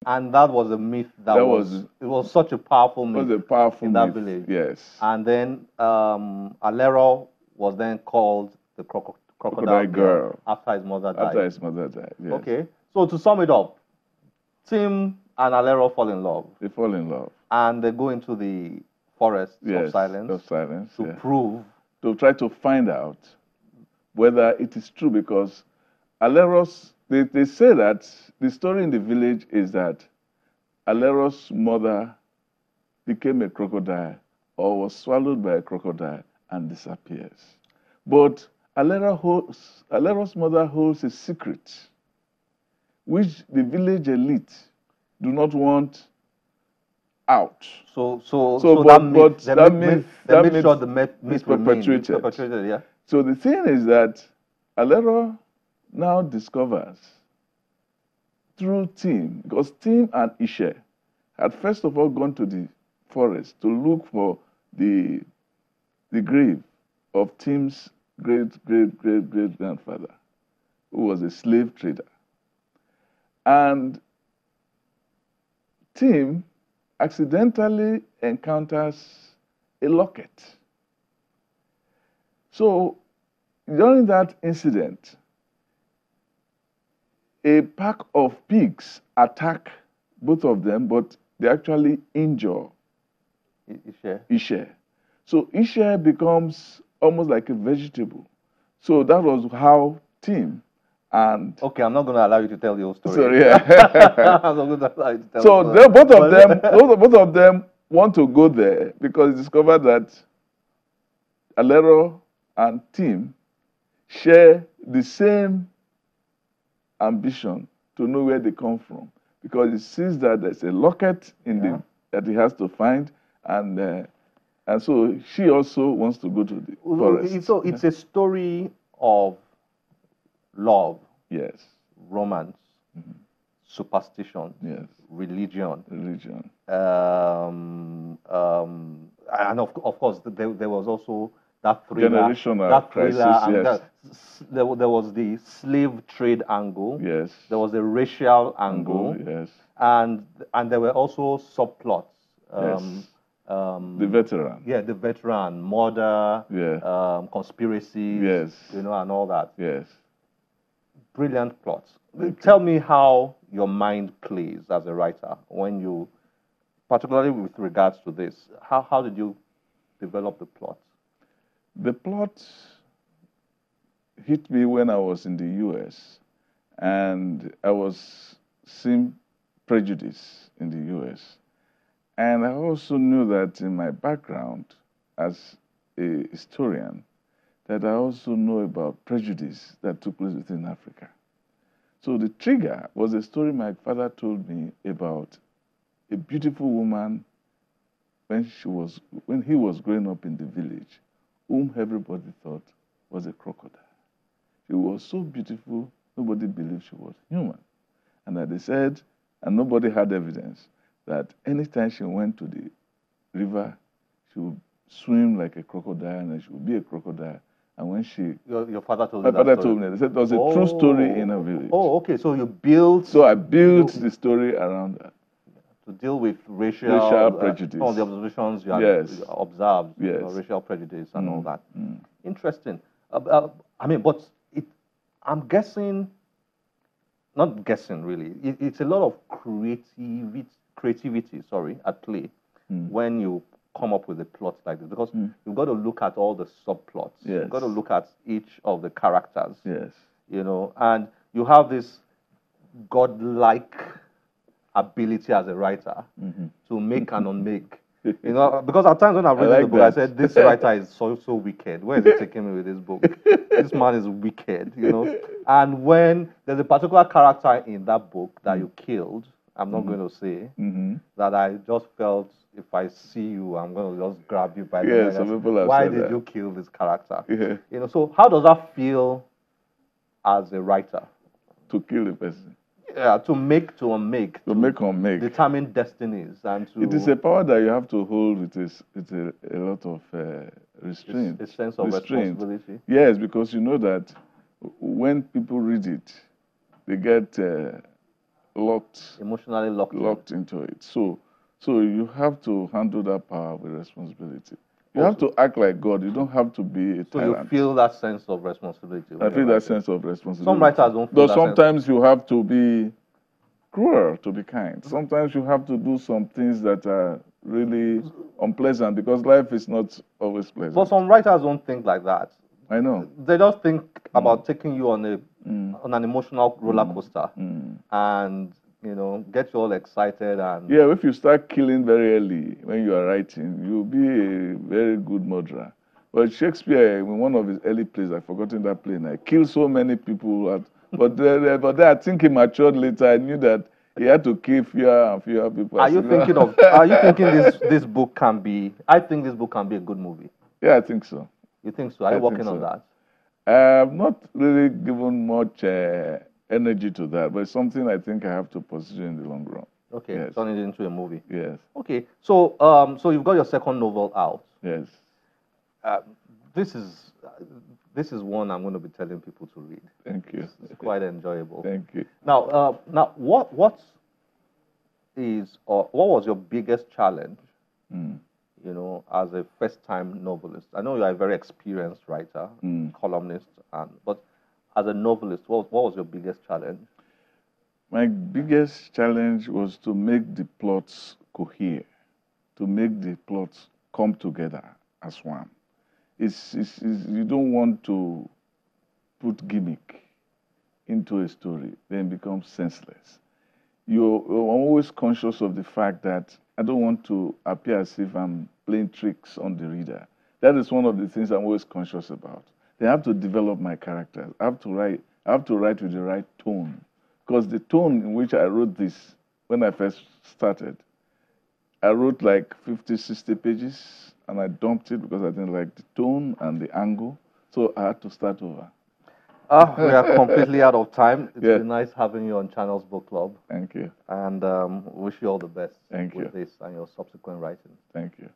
And that was a myth it was such a powerful myth was a powerful in that myth, village. yes. And then Alero was then called the crocodile girl after his mother died. After his mother died, yes. Okay. So to sum it up, Tim and Alero fall in love. They fall in love. And they go into the forest of silence to prove. To try to find out whether it is true, because Alero's, they say that the story in the village is that Alero's mother became a crocodile or was swallowed by a crocodile and disappears. But Alero's mother holds a secret which the village elite do not want out. So that myth, they made sure the myth is perpetuated. Yeah. So the thing is that Alero now discovers through Tim, because Tim and Ishe had first of all gone to the forest to look for the grave of Tim's great-great-great-great-grandfather, who was a slave trader. And Tim accidentally encounters a locket. So during that incident, a pack of pigs attack both of them, but they actually injure Ishe. So Ishe becomes almost like a vegetable. So that was how Tim and... Okay, I'm not going to allow you to tell the whole story. Sorry, yeah. I'm not going to allow you to tell so both of them want to go there because they discovered that Alero and Tim share the same ambition to know where they come from, because he sees that there's a locket in that he has to find, and so she also wants to go to the forest. So it's a story of love, yes, romance, superstition, yes, religion, and of course there was also that thriller, generational crisis. Yes. There was the slave trade angle. Yes. There was the racial angle. Yes. And there were also subplots. Yes. The veteran. Yeah, the veteran, murder, conspiracies. Yes. And all that. Yes. Brilliant plots. Okay. Tell me how your mind plays as a writer when you, particularly with regards to this, how did you develop the plot? The plot hit me when I was in the US, and I was seeing prejudice in the US. And I also knew that in my background as a historian, that I also know about prejudice that took place within Africa. So the trigger was a story my father told me about a beautiful woman when he was growing up in the village, whom everybody thought was a crocodile. She was so beautiful, nobody believed she was human. And that they said, and nobody had evidence, that anytime she went to the river, she would swim like a crocodile and she would be a crocodile. And when she... Your father told you that My father told me. They said it was a true story in a village. Oh, okay. So you built... So I built the story around that. To deal with racial prejudice. All the observations you had observed, racial prejudice and all that. Interesting. I mean, but I'm guessing, not guessing really, it's a lot of creativity, at play when you come up with a plot like this, because you've got to look at all the subplots. Yes. You've got to look at each of the characters. Yes. And you have this godlike ability as a writer to make and unmake. Because at times when I've read the book, I said, this writer is so wicked. Where is he taking me with this book? This man is wicked, And when there's a particular character in that book that you killed, I'm not going to say, that I just felt, if I see you, I'm going to just grab you by the neck. Some people have Why said did that. you kill this character? So how does that feel as a writer? To kill a person. Yeah, to make, to unmake. To make or make. Determine destinies. And to... It is a power that you have to hold with a lot of restraint. A sense of responsibility. Yes, because you know that when people read it, they get emotionally locked into it. So you have to handle that power with responsibility. You have to act like God. You don't have to be a tyrant. So you feel that sense of responsibility. I feel that sense of responsibility. Some writers don't feel that sometimes you have to be cruel to be kind. Sometimes you have to do some things that are really unpleasant because life is not always pleasant. But some writers don't think like that. I know. They just think about taking you on an emotional roller coaster and get you all excited and if you start killing very early when you are writing, you'll be a very good murderer. But Shakespeare, in one of his early plays, I've forgotten that play now, killed so many people. But then I think he matured later. I knew that he had to kill fewer and fewer people. Are you thinking this book can be? I think this book can be a good movie. Yeah, I think so. You think so? Are you working on that? I've not really given much energy to that, but it's something I think I have to pursue in the long run. Okay, yes. Turn it into a movie. Yes. Okay, so you've got your second novel out. Yes. This is one I'm going to be telling people to read. Thank you. It's quite enjoyable. Thank you. Now, what was your biggest challenge? As a first-time novelist. I know you are a very experienced writer, columnist, but as a novelist, what was your biggest challenge? My biggest challenge was to make the plots cohere, to make the plots come together as one. You don't want to put gimmick into a story, then it becomes senseless. You're always conscious of the fact that I don't want to appear as if I'm playing tricks on the reader. That is one of the things I'm always conscious about. They have to develop my characters. I have to write with the right tone. Because the tone in which I wrote this, when I first started, I wrote like 50, 60 pages, and I dumped it because I didn't like the tone and the angle. So I had to start over. We are completely out of time. It's been nice having you on Channel's Book Club. Thank you. And wish you all the best with this and your subsequent writing. Thank you.